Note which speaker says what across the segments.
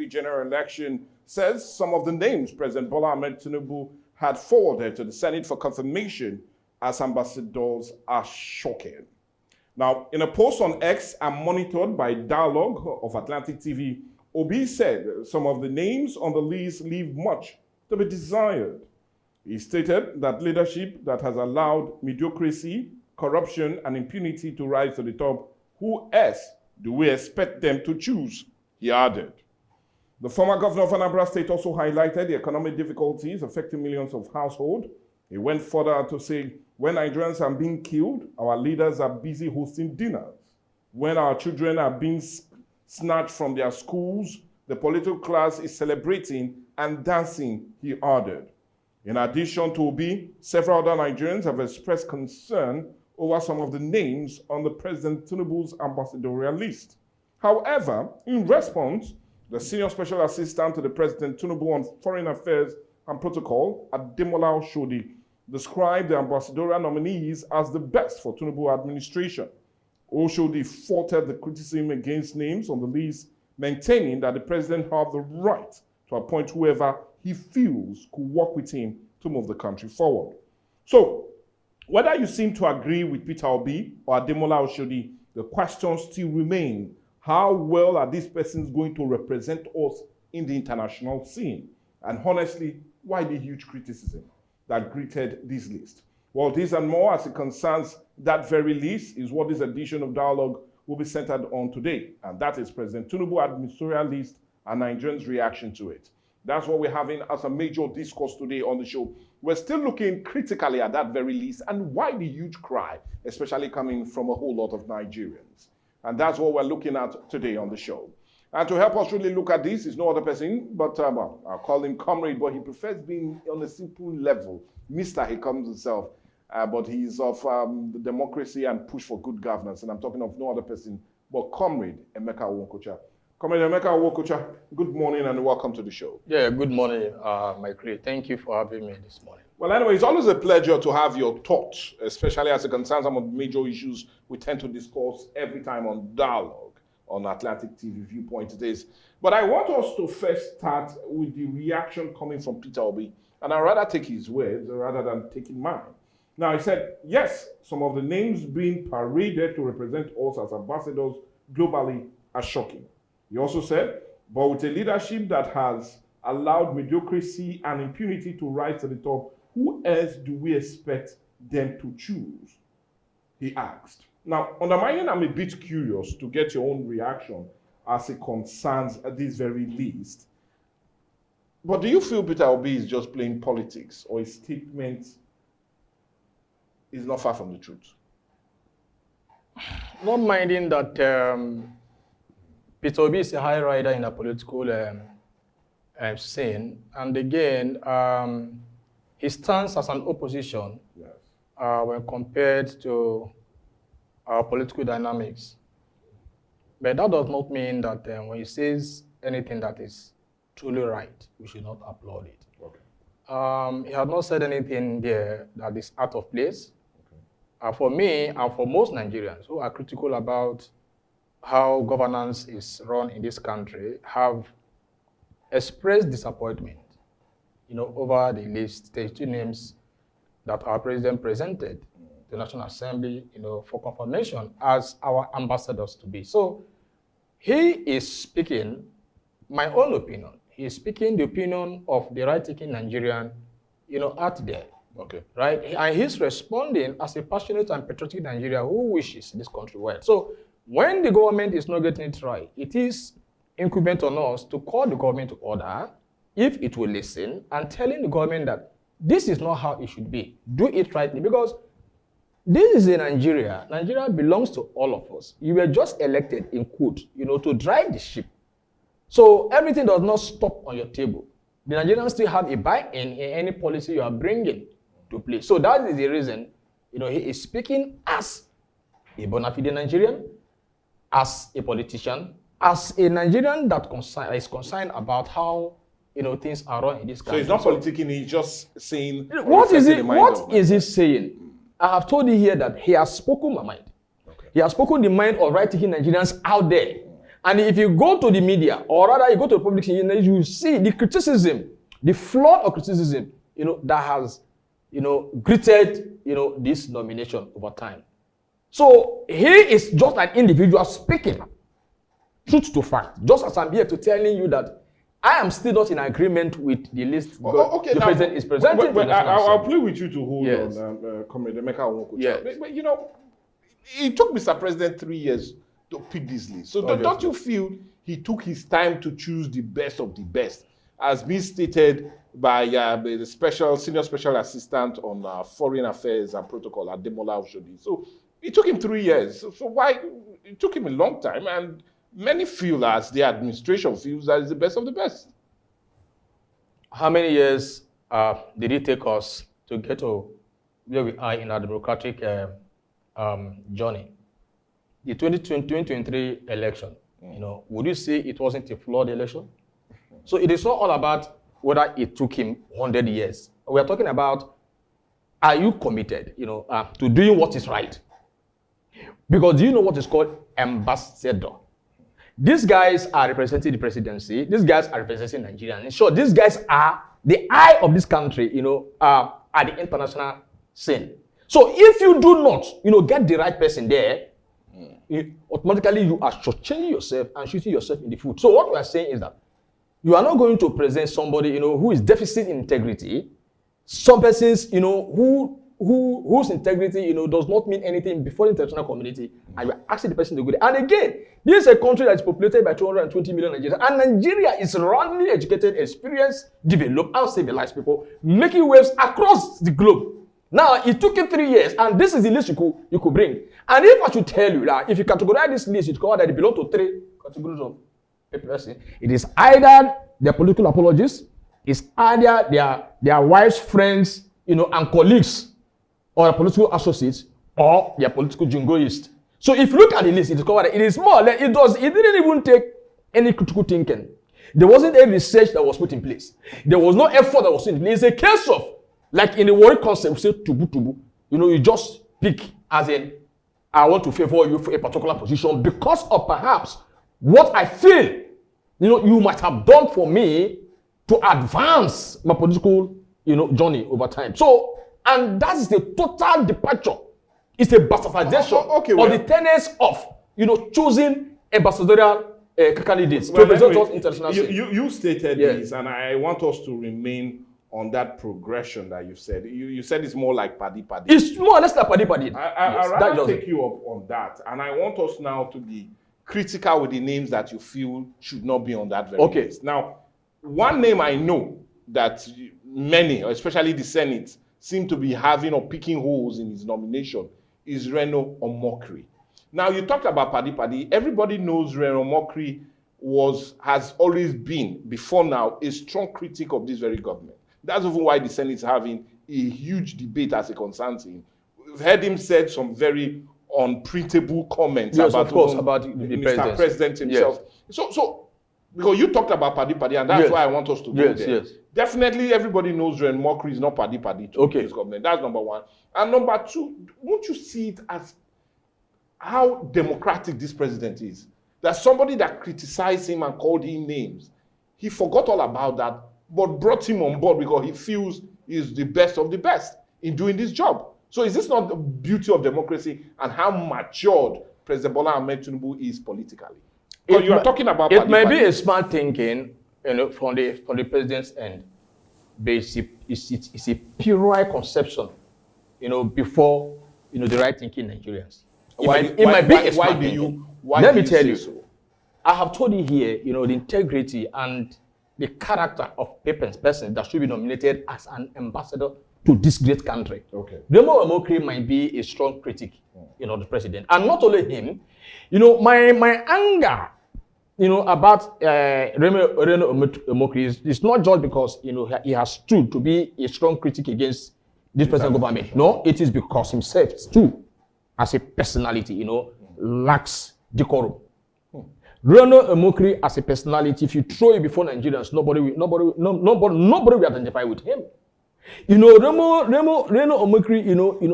Speaker 1: general election says some of the names President Bola Ahmed Tinubu had forwarded to the Senate for confirmation as ambassadors are shocking. Now, in a post on X and monitored by Dialogue of Atlantic TV, Obi said some of the names on the list leave much to be desired. He stated that leadership that has allowed mediocrity, corruption, and impunity to rise to the top, who else do we expect them to choose? He added. The former governor of Anambra State also highlighted the economic difficulties affecting millions of households. He went further to say, when Nigerians are being killed, our leaders are busy hosting dinners. When our children are being snatched from their schools, the political class is celebrating and dancing, he added. In addition to Obi, several other Nigerians have expressed concern over some of the names on the President Tinubu's ambassadorial list. However, in response, the Senior Special Assistant to the President Tinubu on Foreign Affairs and Protocol, Ademola Oshodi, described the ambassadorial nominees as the best for Tinubu administration. Oshodi faulted the criticism against names on the list, maintaining that the president had the right to appoint whoever he feels could work with him to move the country forward. So, whether you seem to agree with Peter Obi or Ademola Oshodi, the question still remains, how well are these persons going to represent us in the international scene? And honestly, why the huge criticism that greeted this list? Well, this and more as it concerns that very list is what this edition of Dialogue will be centered on today. And that is President Tinubu administrative list and Nigerians' reaction to it. That's what we're having as a major discourse today on the show. We're still looking critically at that very list and why the huge cry, especially coming from a whole lot of Nigerians. And that's what we're looking at today on the show. And to help us really look at this is no other person, but I'll call him Comrade, but he prefers being on a simple level. Mr. He comes himself, but he's of the democracy and push for good governance. And I'm talking of no other person, but Comrade Emeka Nwokoucha. Comrade Emeka Nwokoucha, good morning and welcome to the show.
Speaker 2: Yeah, good morning, my great. Thank you for having me this morning.
Speaker 1: Well, anyway, it's always a pleasure to have your thoughts, especially as it concerns some of the major issues we tend to discuss every time on Dialogue on Atlantic TV Viewpoint it is. But I want us to first start with the reaction coming from Peter Obi, and I'd rather take his words rather than taking mine. Now, he said, yes, some of the names being paraded to represent us as ambassadors globally are shocking. He also said, but with a leadership that has allowed mediocrity and impunity to rise to the top, who else do we expect them to choose? He asked. Now, on the mind, I'm a bit curious to get your own reaction as it concerns this very list. But do you feel Peter Obi is just playing politics, or his statement is not far from the truth?
Speaker 2: Not minding that Peter Obi is a high rider in a political scene, and again, he stands as an opposition when compared to our political dynamics. But that does not mean that when he says anything that is truly right, we should not applaud it. Okay. He has not said anything there that is out of place. Okay. For me and for most Nigerians who are critical about how governance is run in this country, have expressed disappointment, over the list, 32 names that our president presented to the National Assembly, for confirmation as our ambassadors to be. So he is speaking my own opinion. He is speaking the opinion of the right-thinking Nigerian, out there. Okay. Right? And he's responding as a passionate and patriotic Nigerian who wishes this country well. So when the government is not getting it right, it is incumbent on us to call the government to order, if it will listen, and telling the government that this is not how it should be. Do it rightly, because this is a Nigeria. Nigeria belongs to all of us. You were just elected in quote, to drive the ship. So everything does not stop on your table. The Nigerians still have a buy-in in any policy you are bringing to play. So that is the reason, he is speaking as a bona fide Nigerian, as a politician, as a Nigerian that is concerned about how things are run in this country.
Speaker 1: So he's not politicking, he's just saying
Speaker 2: what is he saying? I have told you here that he has spoken my mind. Okay. He has spoken the mind of right-thinking Nigerians out there. And if you go to the media, or rather you go to the public, you see the criticism, the flood of criticism, that has, greeted, this nomination over time. So he is just an individual speaking truth to fact. Just as I'm here to telling you that I am still not in agreement with the list the president is presenting.
Speaker 1: But I'll play with you to hold
Speaker 2: Yes.
Speaker 1: on, Comrade Emeka Onwukwucha.
Speaker 2: Yes.
Speaker 1: But it took Mr. President 3 years to pick this list. So don't you feel he took his time to choose the best of the best, as been stated by the senior special assistant on foreign affairs and protocol, Ademola Oshodi. So it took him 3 years. So why? It took him a long time, and many feel, as the administration feels, that it's the best of the best.
Speaker 2: How many years did it take us to get to where we are in our democratic journey? The 2023 election, would you say it wasn't a flawed election? So it is not all about whether it took him 100 years. We are talking about, are you committed, to doing what is right? Because do you know what is called ambassador? These guys are representing the presidency. These guys are representing Nigeria. And sure, these guys are the eye of this country, at the international scene. So if you do not, get the right person there, automatically you are shortchanging yourself and shooting yourself in the foot. So what we are saying is that you are not going to present somebody, who is deficit in integrity. Some persons, whose integrity, does not mean anything before the international community, and you are asking the person to go there. And again, this is a country that is populated by 220 million Nigerians, and Nigeria is roundly educated, experienced, developed, and civilized people making waves across the globe. Now, it took you 3 years, and this is the list you could bring. And if I should tell you that if you categorize this list, it could that it belongs to 3 categories of a person. It is either their political apologists, it's either their wives, friends, and colleagues, or their political associates, or their political jingoists. So if you look at the list, it is covered. It is more. It didn't even take any critical thinking. There wasn't any research that was put in place. There was no effort that was in place. It's a case of, like in the word concept, we say tubu. You just pick as in, I want to favor you for a particular position because of perhaps what I feel, you might have done for me to advance my political, journey over time. So, and that is the total departure. It's a bastardization of the tenets of, choosing ambassadorial candidates to represent us internationally.
Speaker 1: You stated this, and I want us to remain on that progression that you said. You said it's more like paddy.
Speaker 2: It's more or less like paddy.
Speaker 1: I'd rather take you up on that, and I want us now to be critical with the names that you feel should not be on that very list. Now, one name I know that many, especially the Senate, seem to be having or picking holes in his nomination is Reno Omokri. Now, you talked about paddy. Everybody knows Reno Omokri has always been, before now, a strong critic of this very government. That's even why the Senate is having a huge debate as it concerns him. We've heard him said some very unprintable comments about the Mr. President himself. Yes. So because you talked about paddy, and that's why I want us to go there. Yes. Definitely, everybody knows Reno Omokri is not paddy to this government. That's number one. And number two, won't you see it as how democratic this president is? That somebody that criticized him and called him names, he forgot all about that, but brought him on board because he feels he's the best of the best in doing this job. So is this not the beauty of democracy and how matured President Bola Ahmed Tinubu is politically? Because you are talking about
Speaker 2: it may be a smart thinking, from the president's end, but it's a puerile conception, before the right thinking Nigerians. Let me tell you. So? I have told you here, the integrity and the character of person that should be nominated as an ambassador to this great country. Reno Omokri might be a strong critic, the president. And not only him, my anger, about Reno Omokri is not just because, he has stood to be a strong critic against this present government. No, it is because himself too, as a personality, lacks decorum. Reno Omokri as a personality, if you throw it before Nigerians, nobody will identify with him. Reno Omokri,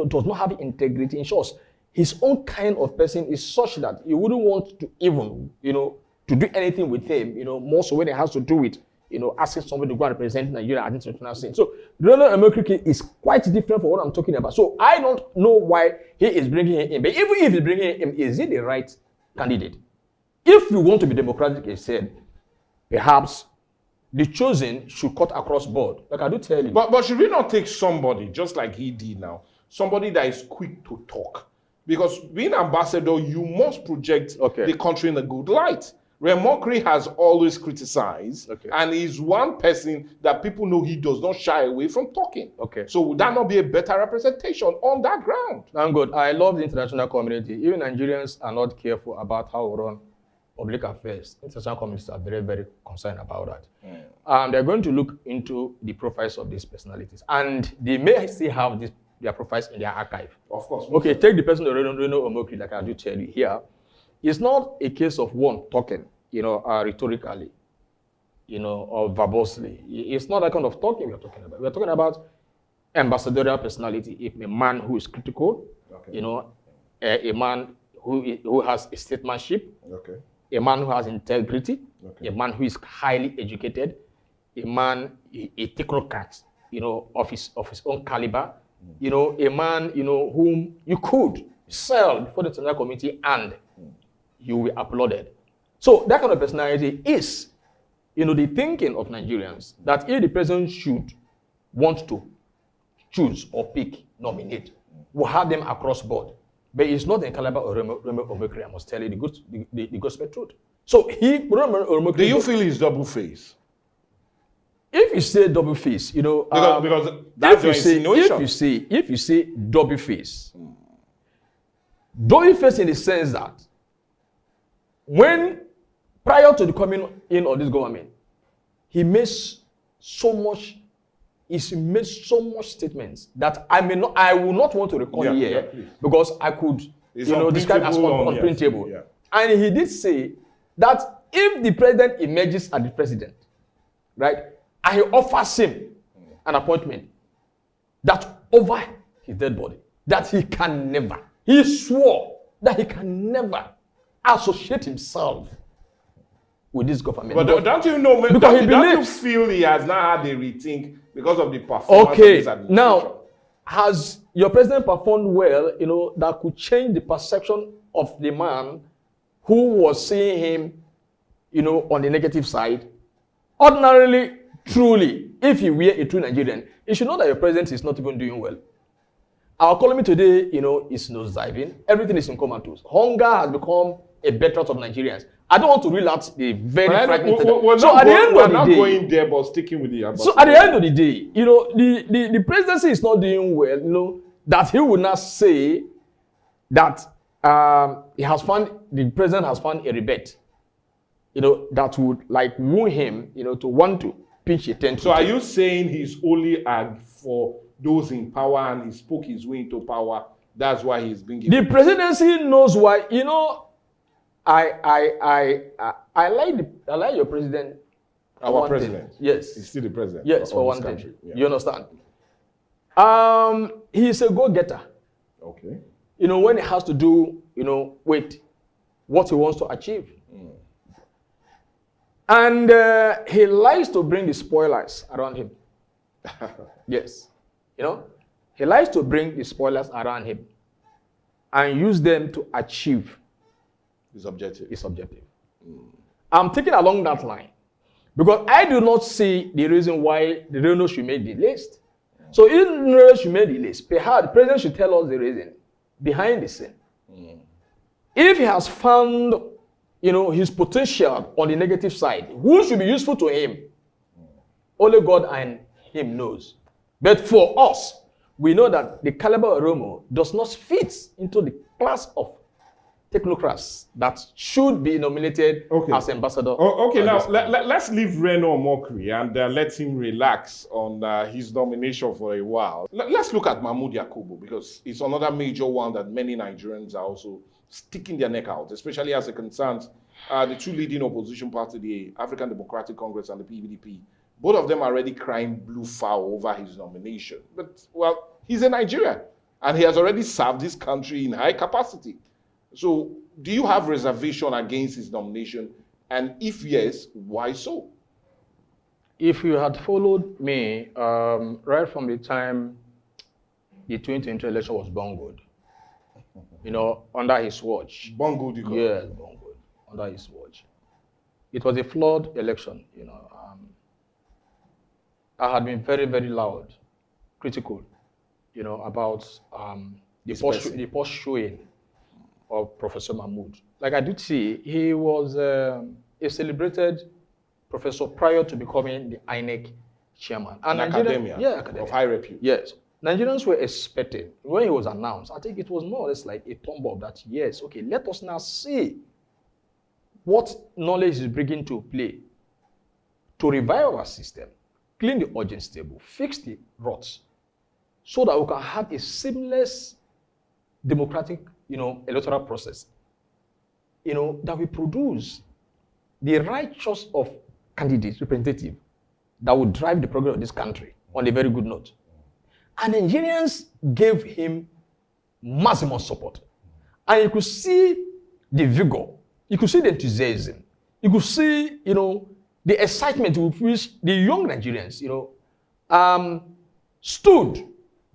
Speaker 2: does not have integrity. In short, his own kind of person is such that he wouldn't want to even, to do anything with him, more so when it has to do with, asking somebody to go and represent Nigeria at international scene. So Ronald Omokri is quite different from what I'm talking about. So I don't know why he is bringing him in. But even if he's bringing him in, is he the right candidate? If you want to be democratic, he said, perhaps the chosen should cut across board. Like I do tell you.
Speaker 1: But should we not take somebody, just like he did now, somebody that is quick to talk? Because being ambassador, you must project the country in a good light. Omokri has always criticized, and he's one person that people know he does not shy away from talking. So would that not be a better representation on that ground?
Speaker 2: I'm good. I love the international community. Even Nigerians are not careful about how we run public affairs. International communities are very, very concerned about that. They're going to look into the profiles of these personalities, and they may still have their profiles in their archive.
Speaker 1: Of course.
Speaker 2: Okay, take the person of Ronald Omokri, like I do tell you here. It's not a case of one talking, rhetorically, or verbosely. It's not that kind of talking we're talking about. We're talking about ambassadorial personality, a man who is critical, a man who has a statesmanship, a man who has integrity, a man who is highly educated, a man, a technocrat, of his own caliber, a man, whom you could sell before the international community and you will be applauded. So that kind of personality is, the thinking of Nigerians that if the president should want to choose or pick, nominate, we'll have them across board. But it's not the caliber of Omokri, I must tell you the gospel truth. So Omokri,
Speaker 1: do you feel he's double face?
Speaker 2: If you say double face,
Speaker 1: because that's your insinuation.
Speaker 2: If you say double face in the sense that when prior to the coming in of this government, he made so much statements that I will not want to recall here because I could, describe as unprintable. Yes. And he did say that if the president emerges as the president, right, and he offers him an appointment that over his dead body, that he swore that he can never associate himself with this government.
Speaker 1: But don't you know,
Speaker 2: because
Speaker 1: don't you feel he has now had a rethink because of the performance of his administration?
Speaker 2: Now, has your president performed well, that could change the perception of the man who was seeing him, on the negative side? Ordinarily, truly, if you were a true Nigerian, you should know that your president is not even doing well. Our economy today, is nosediving. Everything is in comatose. Hunger has become a bedrock of Nigerians. I don't want to reel out the very fragmented.
Speaker 1: We're not going there, but sticking with the ambassador.
Speaker 2: So at the end of the day, the presidency is not doing well. That he would not say that the president has found a rebate, that would woo him, to want to pitch a tent.
Speaker 1: So are you saying he's only for those in power and he spoke his way into power? That's why he's bringing.
Speaker 2: The presidency knows why. I like your president.
Speaker 1: Our president.
Speaker 2: Yes.
Speaker 1: He's still the president.
Speaker 2: Yes, for one thing.
Speaker 1: Yeah.
Speaker 2: You understand? He's a go-getter.
Speaker 1: Okay.
Speaker 2: When it has to do, with what he wants to achieve. And he likes to bring the spoilers around him. Yes. He likes to bring the spoilers around him and use them to achieve
Speaker 1: his objective.
Speaker 2: I'm thinking along that line because I do not see the reason why the Reno should make the list. So if Reno should make the list, perhaps the president should tell us the reason behind the scene. If he has found, his potential on the negative side, who should be useful to him? Only God and him knows. But for us, we know that the caliber of Romo does not fit into the class of technocrats that should be nominated as ambassador.
Speaker 1: Now let's leave Reno Omokri and let him relax on his nomination for a while. Let's look at Mahmoud Yakubu because it's another major one that many Nigerians are also sticking their neck out, especially as it concerns the two leading opposition parties, the African Democratic Congress and the PDP. Both of them are already crying blue foul over his nomination. But, well, he's a Nigerian, and he has already served this country in high capacity. So, do you have reservation against his nomination? And if yes, why so?
Speaker 2: If you had followed me right from the time the 2020 election was bungled, under his watch.
Speaker 1: Bungled,
Speaker 2: Yes, bungled, under his watch. It was a flawed election, I had been very, very loud, critical, about the pursuing of Professor Mahmoud. Like I did see, he was a celebrated professor prior to becoming the INEC chairman.
Speaker 1: And academia,
Speaker 2: academia
Speaker 1: of high repute.
Speaker 2: Yes. Nigerians were expecting, when he was announced, I think it was more or less like a thumb up that, yes, okay, let us now see what knowledge is bringing to play to revive our system, clean the audience table, fix the rots, so that we can have a seamless democratic, electoral process, that we produce the right choice of candidate, representative, that will drive the progress of this country on a very good note. And Nigerians gave him maximum support. And you could see the vigor, you could see the enthusiasm, you could see, the excitement with which the young Nigerians, stood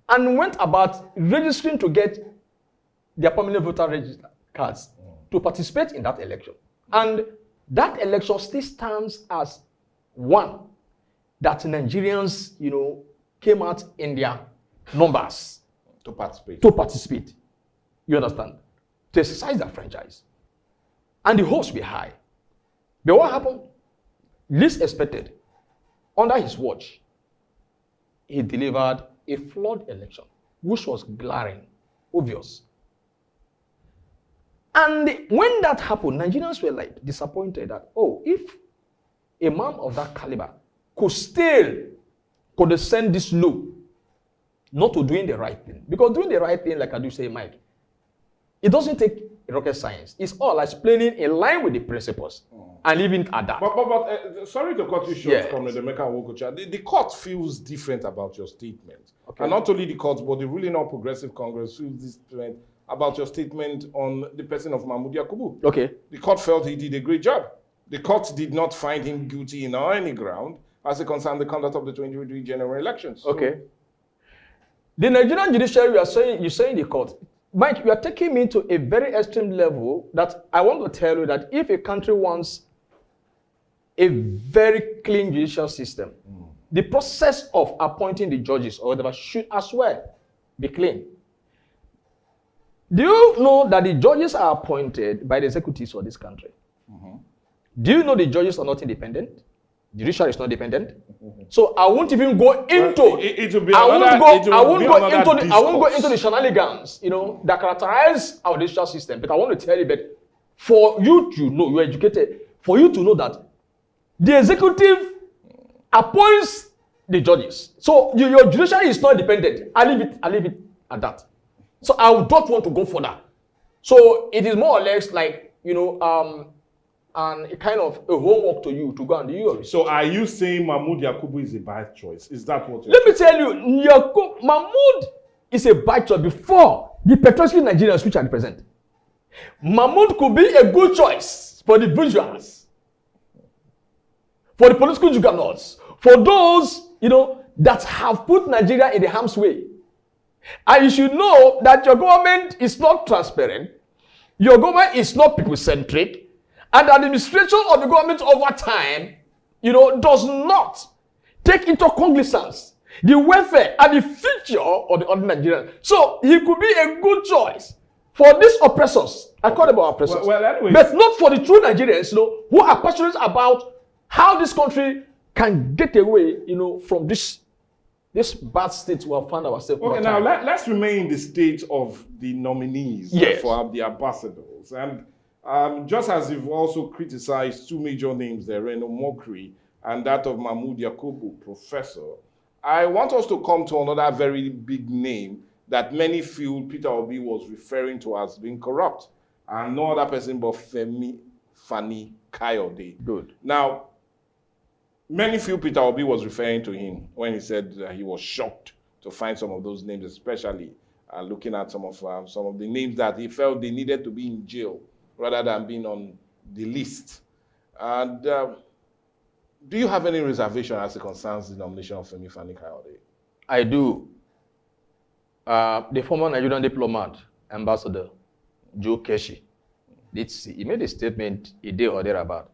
Speaker 2: and went about registering to get their permanent voter register cards to participate in that election. And that election still stands as one that Nigerians, came out in their numbers
Speaker 1: to participate.
Speaker 2: You understand? To exercise that franchise. And the hopes were high. But what happened? Least expected. Under his watch, he delivered a flawed election, which was glaring, obvious. And when that happened, Nigerians were like disappointed that, if a man of that caliber could descend this low, not to doing the right thing. Because doing the right thing, like I do say, Mike, it doesn't take rocket science. It's all explaining in line with the principles and leaving it at that.
Speaker 1: But sorry to cut you short,
Speaker 2: Yes.
Speaker 1: Comrade Emeka Nwokocha. The court feels different about your statement.
Speaker 2: Okay.
Speaker 1: And not only the court, but the ruling All Progressive Congress feels different about your statement on the person of Mahmoud Yakubu.
Speaker 2: Okay.
Speaker 1: The court felt he did a great job. The court did not find him guilty in any ground as it concerned the conduct of the 2023 general elections. So,
Speaker 2: Okay. The Nigerian judiciary, you're saying the court. Mike, you are taking me to a very extreme level that I want to tell you that if a country wants a very clean judicial system, the process of appointing the judges or whatever should as well be clean. Do you know that the judges are appointed by the executives for this country? Do you know the judges are not independent? Judiciary is not dependent. So I won't even go into. I won't go into the shenanigans, that characterize our judicial system. But I want to tell you that for you to know, you're educated, for you to know that the executive appoints the judges. So your judiciary is not dependent. I leave it at that. So I don't want to go further. So it is more or less like, and a kind of a homework to you to go and do your research.
Speaker 1: So are you saying Mahmoud Yakubu is a bad choice? Is that what you're
Speaker 2: Let me tell you, Mahmoud is a bad choice before the patriotic Nigerians which are present. Mahmoud could be a good choice for the visuals, for the political juggernauts, for those, that have put Nigeria in the harm's way. And you should know that your government is not transparent, your government is not people-centric, and the administration of the government over time, does not take into cognizance the welfare and the future of the ordinary Nigerian. So he could be a good choice for these oppressors. I call them our oppressors.
Speaker 1: Well, anyway.
Speaker 2: But not for the true Nigerians, who are passionate about how this country can get away, from this bad state we have found ourselves.
Speaker 1: Okay, now let's remain in the state of the nominees for the ambassadors. And just as you've also criticized two major names there, Reno Mokri and that of Mahmoud Yakubu, Professor, I want us to come to another very big name that many feel Peter Obi was referring to as being corrupt, and no other person but Femi Fani Kayode.
Speaker 2: Good.
Speaker 1: Now, many feel Peter Obi was referring to him when he said that he was shocked to find some of those names, especially looking at some of the names that he felt they needed to be in jail rather than being on the list. And do you have any reservation as it concerns the nomination of Femi Fani-Kayode?
Speaker 2: I do. The former Nigerian diplomat, Ambassador Joe Keshi, he made a statement a day or thereabout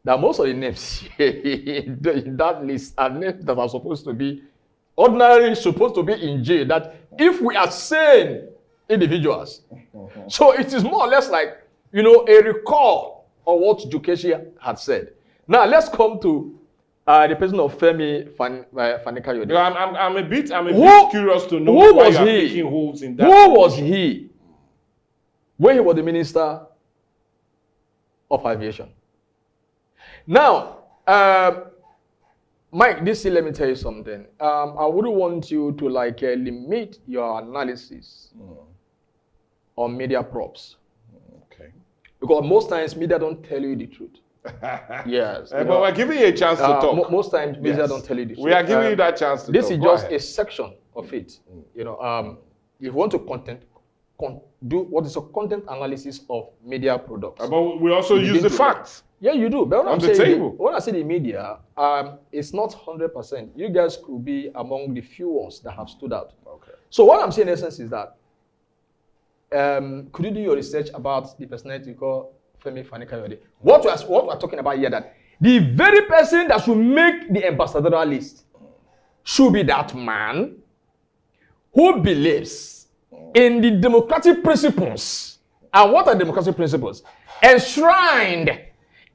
Speaker 2: that most of the names in that list are names that are supposed to be in jail. That if we are sane individuals, so it is more or less like a recall of what Joe Keshi had said. Now let's come to the person of Femi Fani-Kayode.
Speaker 1: I'm a bit curious to know why you are picking holes in that.
Speaker 2: Who was he when he was the Minister of Aviation? Now, Mike, let me tell you something. I wouldn't want you to limit your analysis on media props.
Speaker 1: Okay.
Speaker 2: Because most times media don't tell you the truth. Yes.
Speaker 1: But we're giving you a chance to talk.
Speaker 2: Most times media don't tell you the truth.
Speaker 1: We are giving you that chance to
Speaker 2: this
Speaker 1: talk.
Speaker 2: This is just a section of it. If you want to do what is a content analysis of media products.
Speaker 1: But we also use the facts.
Speaker 2: Yeah, you do. But
Speaker 1: on the table.
Speaker 2: When I say the media, it's not 100%. You guys could be among the few ones that have stood out.
Speaker 1: Okay.
Speaker 2: So what I'm saying in essence is that could you do your research about the personality called Femi Fani-Kayode? What we're talking about here, that the very person that should make the ambassadorial list should be that man who believes in the democratic principles. And what are democratic principles? Enshrined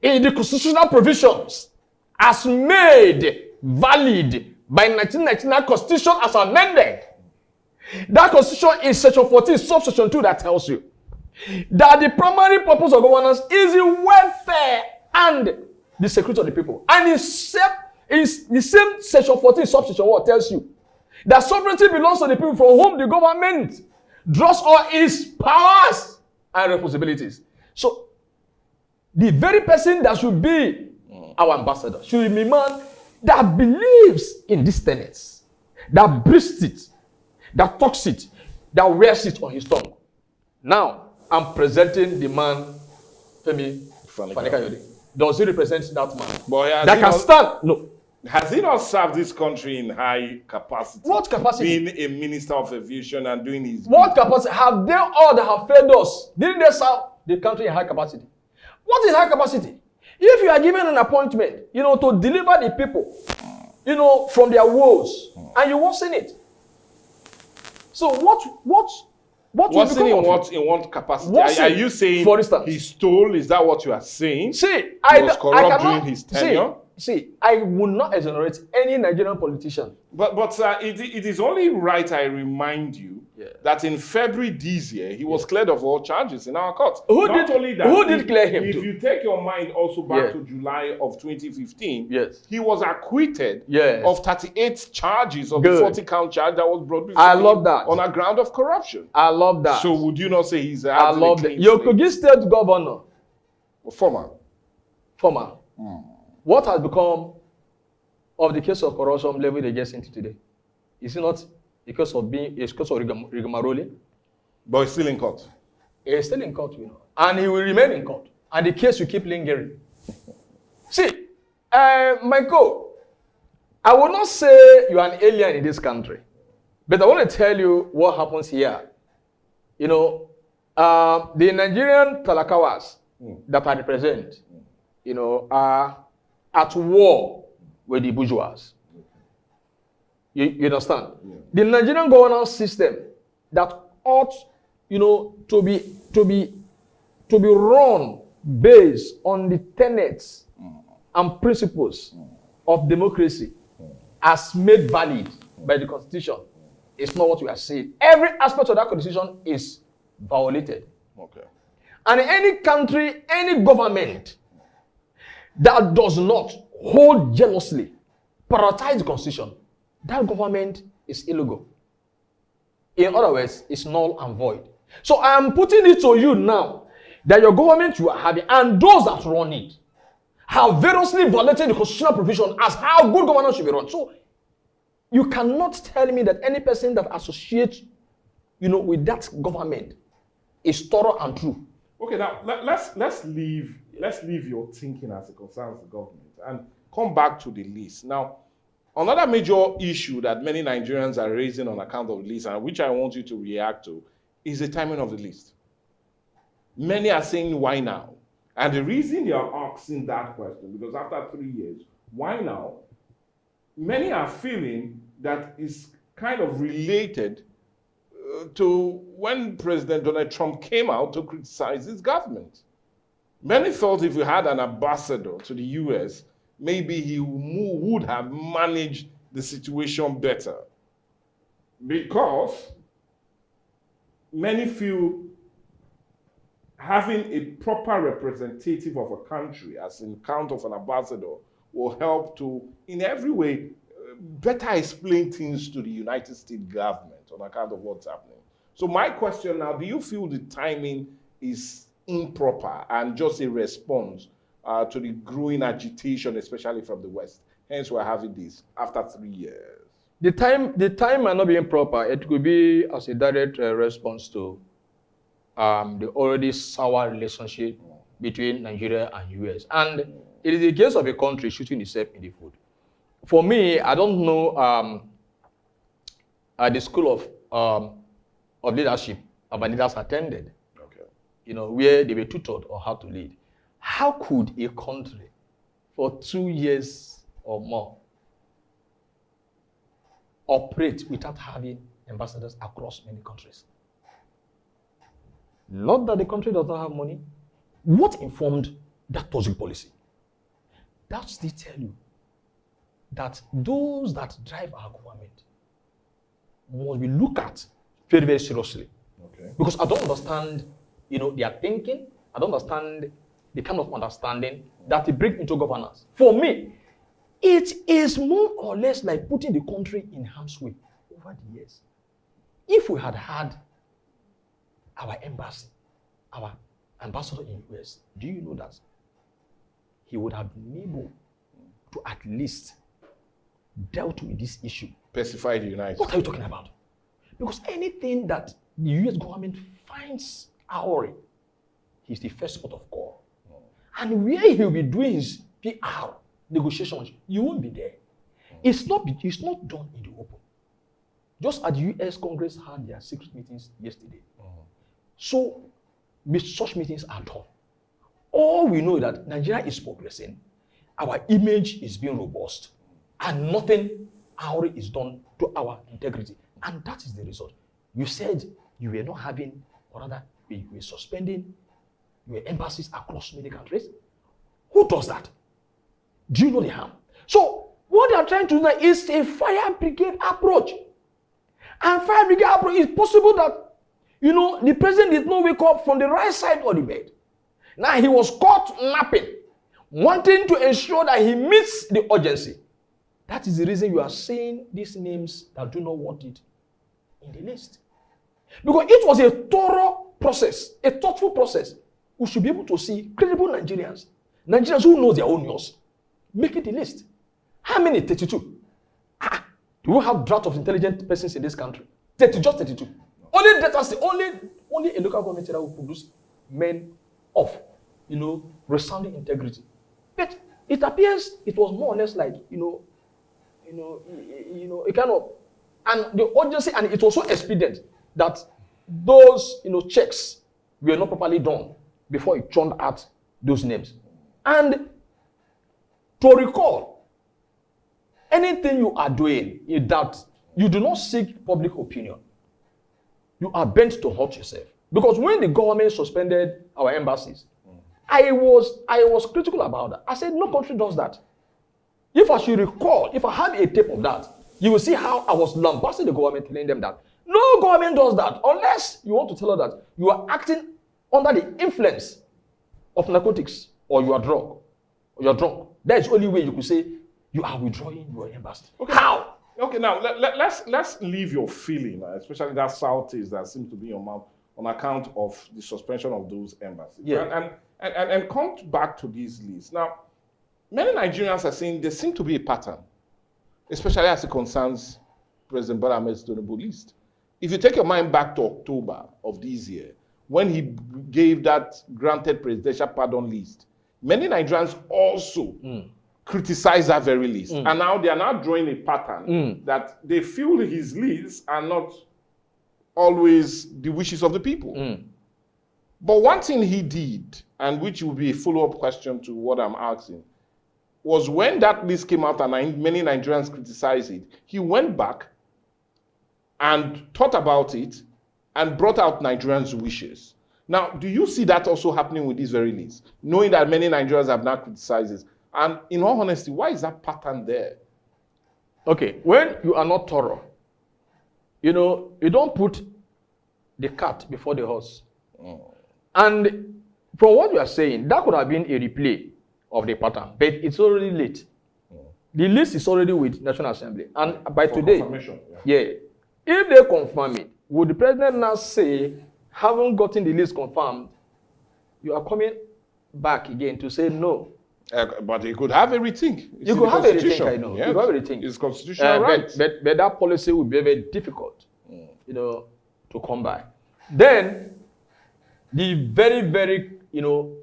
Speaker 2: in the constitutional provisions as made valid by 1999 Constitution as amended. That Constitution is section 14, subsection 2, that tells you that the primary purpose of governance is the welfare and the security of the people. And it's the same section 14, subsection 1 tells you that sovereignty belongs to the people from whom the government draws all its powers and responsibilities. So, the very person that should be our ambassador should be a man that believes in these tenets, that breathes it, that talks it, that wears it on his tongue. Now, I'm presenting the man, Femi Fani-Kayode. Does he represent that man?
Speaker 1: But
Speaker 2: that can stand? No.
Speaker 1: Has he not served this country in high capacity?
Speaker 2: What capacity?
Speaker 1: Being a minister of aviation and doing his...
Speaker 2: What capacity? Have they all that have failed us? Didn't they serve the country in high capacity? What is high capacity? If you are given an appointment, to deliver the people, from their woes, and you won't sing it. So what's
Speaker 1: in what capacity? Are you saying,
Speaker 2: for instance,
Speaker 1: he stole? Is that what you are saying?
Speaker 2: See,
Speaker 1: he was corrupt during his tenure?
Speaker 2: See, I would not exonerate any Nigerian politician.
Speaker 1: But it is only right I remind you that in February this year, he was cleared of all charges in our court.
Speaker 2: Who did clear him?
Speaker 1: If you take your mind also back to July of 2015,
Speaker 2: yes,
Speaker 1: he was acquitted of 38 charges of the 40-count charge that was brought before
Speaker 2: I love that.
Speaker 1: On a ground of corruption.
Speaker 2: I love that.
Speaker 1: So would you not say he's
Speaker 2: I love that. Your Kogi State governor.
Speaker 1: Former.
Speaker 2: What has become of the case of corruption leveled against him today? Is it not because of rigmarole?
Speaker 1: But he's still in court.
Speaker 2: He's still in court, and he will remain in court. And the case will keep lingering. See, Michael, I will not say you are an alien in this country, but I want to tell you what happens here. The Nigerian Talakawas that I represent, are at war with the bourgeois. You understand? Yeah. The Nigerian governance system that ought, to be run based on the tenets and principles of democracy as made valid by the Constitution. It's not what we are saying. Every aspect of that Constitution is violated.
Speaker 1: Okay.
Speaker 2: And in any country, any government that does not hold jealously, prioritize the Constitution, that government is illegal. In other words, it's null and void. So I am putting it to you now that your government you are having and those that run it have variously violated the constitutional provision as how good governance should be run. So you cannot tell me that any person that associates, with that government is thorough and true.
Speaker 1: Okay, now let's leave let's leave your thinking as it concerns the government and come back to the list. Now, another major issue that many Nigerians are raising on account of the list, and which I want you to react to, is the timing of the list. Many are saying, why now? And the reason they are asking that question, because after 3 years, why now? Many are feeling that it's kind of related to when President Donald Trump came out to criticize his government. Many thought if we had an ambassador to the US, maybe he would have managed the situation better. Because many feel having a proper representative of a country, as in count of an ambassador, will help to, in every way, better explain things to the United States government on account of what's happening. So my question now, do you feel the timing is improper and just a response to the growing agitation, especially from the West? Hence, we're having this after 3 years.
Speaker 2: The time might not be improper. It could be as a direct response to the already sour relationship between Nigeria and US. And it is the case of a country shooting itself in the foot. For me, I don't know the school of leadership our leaders attended, where they were tutored on how to lead. How could a country for 2 years or more operate without having ambassadors across many countries? Not that the country does not have money. What informed that tourism policy? That still tell you that those that drive our government must be looked at very, very seriously.
Speaker 1: Okay.
Speaker 2: Because I don't understand, their thinking. I don't understand the kind of understanding that they bring into governance. For me, it is more or less like putting the country in harm's way over the years. If we had had our embassy, our ambassador in the US, do you know that he would have been able to at least dealt with this issue?
Speaker 1: Pacify the United States.
Speaker 2: What are you talking about? Because anything that the US government finds our, he's the first port of call. And where he'll be doing his PR negotiations, you won't be there. It's not done in the open. Just as the US Congress had their secret meetings yesterday. So such meetings are done. All we know is that Nigeria is progressing, our image is being robust, and nothing is done to our integrity. And that is the result. You said you were not having, or rather, you were suspending your embassies across many countries. Who does that? Do you know the harm? So what they are trying to do now is a fire brigade approach. And fire brigade approach is possible that the president did not wake up from the right side of the bed. Now he was caught napping, wanting to ensure that he meets the urgency. That is the reason you are seeing these names that do not want it in the list. Because it was a thorough process, a thoughtful process. We should be able to see credible Nigerians who know their own news, make it the list. How many? 32. Do we have drought of intelligent persons in this country? Just 32. Only data, only a local government that will produce men of, resounding integrity. But it appears it was more or less like, a kind of, and the urgency, and it was so expedient that those, checks were not properly done before it churned out those names. And to recall, anything you are doing is that you do not seek public opinion. You are bent to hurt yourself. Because when the government suspended our embassies, I was critical about that. I said, no country does that. If I should recall, if I had a tape of that, you will see how I was lambasting the government, telling them that no government does that unless you want to tell her that you are acting under the influence of narcotics or you are drunk. That is the only way you could say you are withdrawing your embassy. Okay. How?
Speaker 1: Okay, now let's leave your feeling, especially that Southeast that seems to be your mouth on account of the suspension of those embassies.
Speaker 2: Yeah.
Speaker 1: And come back to these lists. Now, many Nigerians are saying there seems to be a pattern, especially as it concerns President Bola Ahmed Tinubu list. If you take your mind back to October of this year, when he gave that granted presidential pardon list, many Nigerians also criticize that very list. And now they are now drawing a pattern that they feel his lists are not always the wishes of the people. But one thing he did, and which will be a follow-up question to what I'm asking, was when that list came out and many Nigerians criticized it, he went back and thought about it and brought out Nigerians' wishes. Now, do you see that also happening with this very list? Knowing that many Nigerians have now criticized this. And in all honesty, why is that pattern there?
Speaker 2: Okay, when you are not thorough, you don't put the cart before the horse. And from what you are saying, that could have been a replay of the pattern, but it's already late. The list is already with National Assembly. And by today, if they confirm it, would the president now say, haven't gotten the list confirmed, you are coming back again to say no?
Speaker 1: But he could have a rethink.
Speaker 2: You could have a rethink, I know.
Speaker 1: Yes.
Speaker 2: You could have a rethink.
Speaker 1: It's constitutional right.
Speaker 2: But that policy would be very difficult, to come by. Then, the very, very,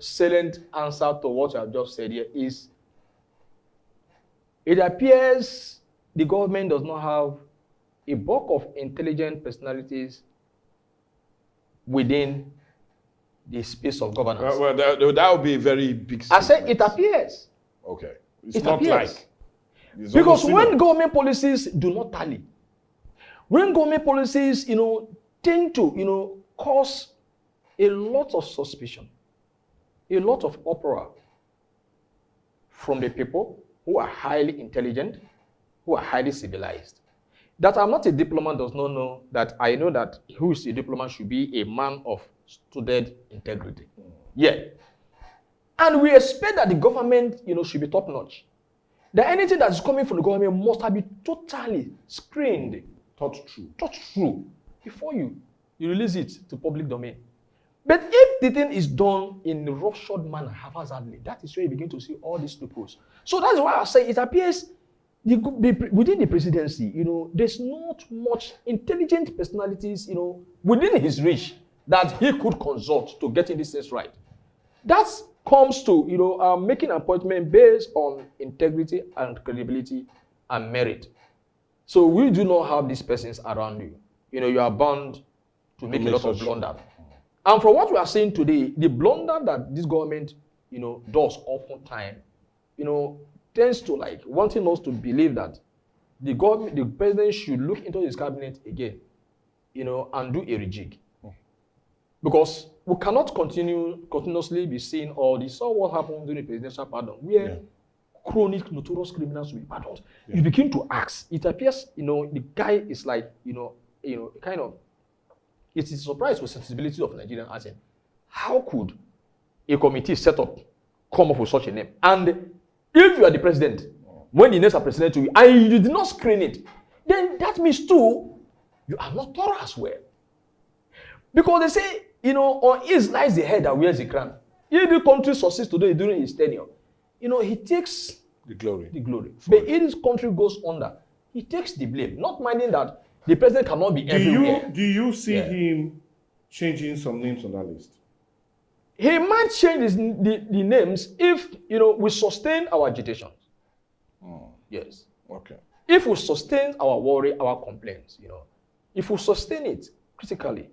Speaker 2: salient answer to what I have just said here is, it appears the government does not have a bulk of intelligent personalities within the space of governance.
Speaker 1: Well, that would be a very big statement.
Speaker 2: I said it appears.
Speaker 1: Okay. It's not like.
Speaker 2: Because when government policies do not tally, when government policies, tend to, cause a lot of suspicion, a lot of uproar from the people who are highly intelligent, who are highly civilized. That I'm not a diplomat does not know that I know that who is a diplomat should be a man of studied integrity. Yeah. And we expect that the government, should be top-notch. That anything that is coming from the government must have been totally screened, thought through, before you release it to public domain. But if the thing is done in a roughshod manner, haphazardly, that is where you begin to see all these loopholes. So that's why I say it appears within the presidency, there's not much intelligent personalities, within his reach that he could consult to getting this things right. That comes to, making an appointment based on integrity and credibility and merit. So we do not have these persons around you. You are bound to make a lot of blunder. And from what we are saying today, the blunder that this government, does oftentimes, tends to wanting us to believe that the president should look into his cabinet again, and do a rejig. Because we cannot continuously be seeing all this. So what happened during the presidential pardon, where chronic notorious criminals will be pardoned. Yeah. You begin to ask. It appears, the guy is kind of. It's a surprise with sensibility of Nigerian asset. How could a committee set up come up with such a name? And if you are the president, when the names are presented to you, and you did not screen it, then that means too, you are not thorough as well. Because they say, on his lies the head that wears the crown. If the country succeeds today during his tenure, he takes
Speaker 1: the glory.
Speaker 2: But if this country goes under, he takes the blame, not minding that the president cannot be everywhere.
Speaker 1: Do you see him changing some names on that list?
Speaker 2: He might change the names if, we sustain our agitations. Yes.
Speaker 1: Okay.
Speaker 2: If we sustain our worry, our complaints, if we sustain it critically,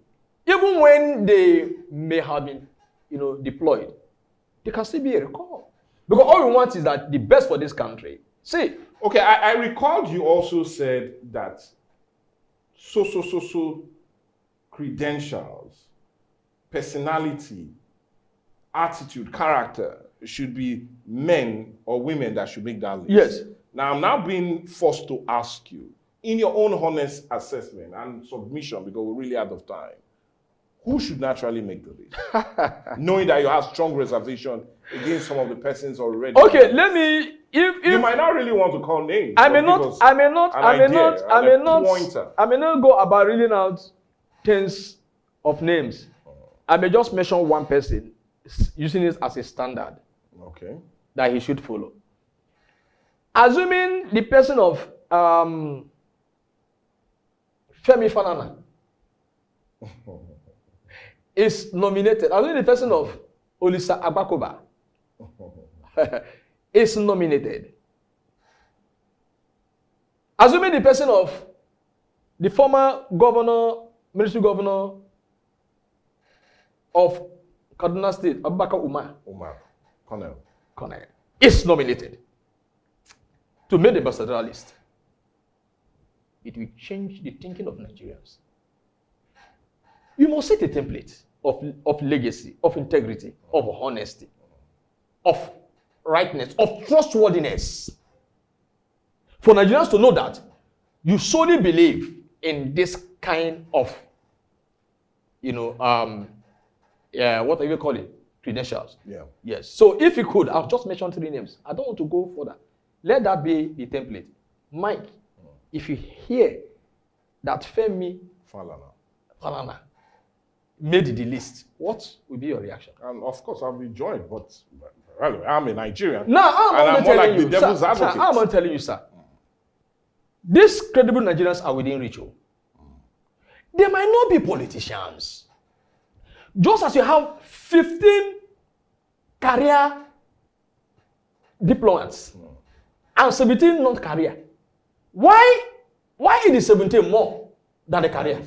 Speaker 2: even when they may have been, deployed, they can still be a recall. Because all we want is that the best for this country. See.
Speaker 1: Okay, I recalled you also said that so credentials, personality, attitude, character should be men or women that should make that list.
Speaker 2: Yes.
Speaker 1: Now, I'm now being forced to ask you, in your own honest assessment and submission, because we're really out of time, who should naturally make the list? Knowing that you have strong reservation against some of the persons already.
Speaker 2: Okay, let me. If
Speaker 1: you might not really want to call names.
Speaker 2: I may not go about reading out tens of names. I may just mention one person, using it as a standard.
Speaker 1: Okay.
Speaker 2: That he should follow. Assuming the person of Femi Falana is nominated, assuming the person of Olisa Abakoba is nominated, assuming the person of the former governor, military governor of Kaduna State, Abubakar Umar, Colonel, is nominated to make the ambassadorial list, it will change the thinking of Nigerians. You must set a template of legacy, of integrity, of honesty, of rightness, of trustworthiness. For Nigerians to know that you solely believe in this kind of, what do you call it? Credentials.
Speaker 1: Yeah.
Speaker 2: Yes. So if you could, I've just mentioned 3 names. I don't want to go further. Let that be the template. Mike, if you hear that Femi Falana made the list, what will be your reaction?
Speaker 1: And of course, I'll be joined, but well, I'm a Nigerian.
Speaker 2: No, I'm more like
Speaker 1: the devil's advocate.
Speaker 2: I'm not telling you, sir. These credible Nigerians are within reach. They might not be politicians. Just as you have 15 career diplomats and 17 non-career, why is the 17 more than the career?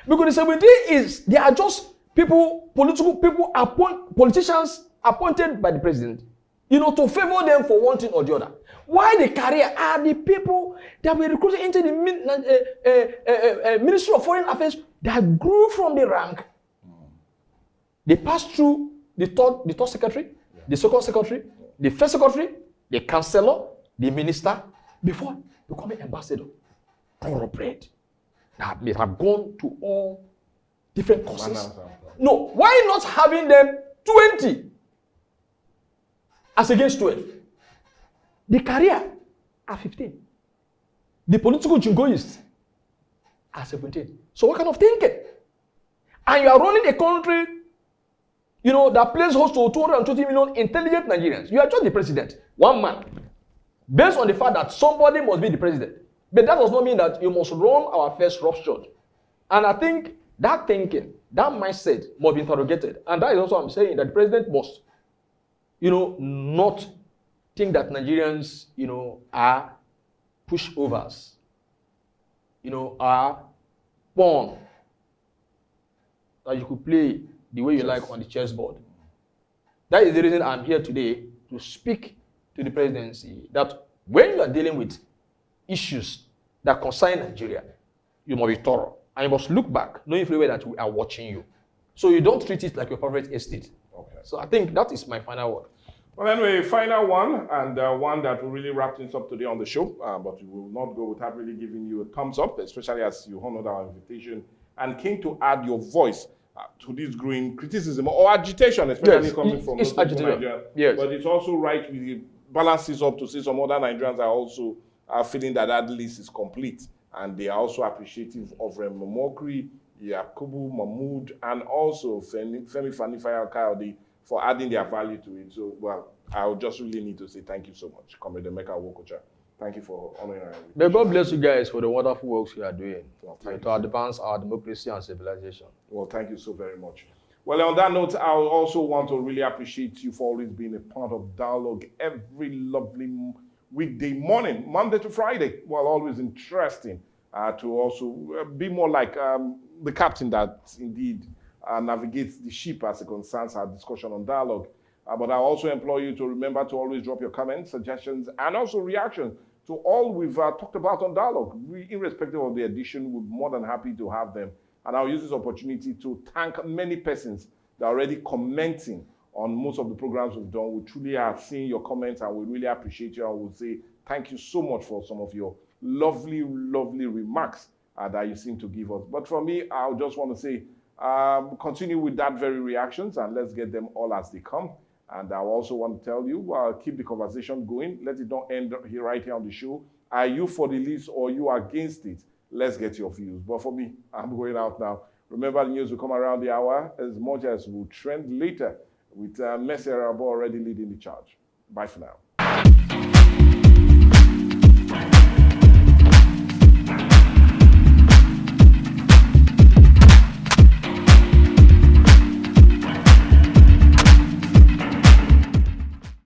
Speaker 2: Because the 17 they are just politicians appointed by the president, to favor them for one thing or the other. Why the career are the people that were recruited into the Ministry of Foreign Affairs that grew from the rank. They passed through the third secretary, the second secretary, the first secretary, the chancellor, the minister, before becoming ambassador. Thoroughbred. That they have gone to all different courses. No, why not having them 20 as against 12? The career are 15. The political jingoists are 17. So what kind of thinking? And you are running a country, that plays host to 220 million intelligent Nigerians. You are just the president, one man. Based on the fact that somebody must be the president. But that does not mean that you must run our affairs roughshod. And I think that thinking, that mindset must be interrogated. And that is also I'm saying that the president must, not think that Nigerians, are pushovers, are pawn that you could play the way you like on the chessboard. That is the reason I'm here today to speak to the presidency that when you are dealing with issues that concern Nigeria, you must be thorough. And you must look back, knowing fully well that we are watching you. So you don't treat it like your private estate. Okay. So I think that is my final word.
Speaker 1: Well, anyway, final one, and one that will really wrap things up today on the show, but we will not go without really giving you a thumbs up, especially as you honored our invitation and came to add your voice to this growing criticism or agitation, especially coming from those people in Nigeria.
Speaker 2: Yes.
Speaker 1: But it's also right we balance this up to see some other Nigerians are also feeling that list is complete, and they are also appreciative of Mokri, Yakubu, Mahmoud, and also Femi Fani-Kayode for adding their value to it. So, well, I would just really need to say thank you so much, Comrade Emeka Wokocha. Thank you for honoring our invitation.
Speaker 2: May God bless you guys for the wonderful works you are doing to advance our democracy and civilization.
Speaker 1: Well, thank you so very much. Well, on that note, I also want to really appreciate you for always being a part of Dialogue every lovely weekday morning, Monday to Friday. Well, always interesting to also be more like the captain that indeed navigates the ship as it concerns our discussion on Dialogue. But I also implore you to remember to always drop your comments, suggestions, and also reactions to all we've talked about on Dialogue. Irrespective of the edition, we're more than happy to have them. And I'll use this opportunity to thank many persons that are already commenting on most of the programs we've done. We truly are seeing your comments and we really appreciate you. And we'll say thank you so much for some of your lovely, lovely remarks that you seem to give us. But for me, I just want to say, continue with that very reactions and let's get them all as they come. And I also want to tell you, keep the conversation going. Let it not end here right here on the show. Are you for the list or you are against it? Let's get your views. But for me, I'm going out now. Remember, the news will come around the hour as much as will trend later with Messi Arabo already leading the charge. Bye for now.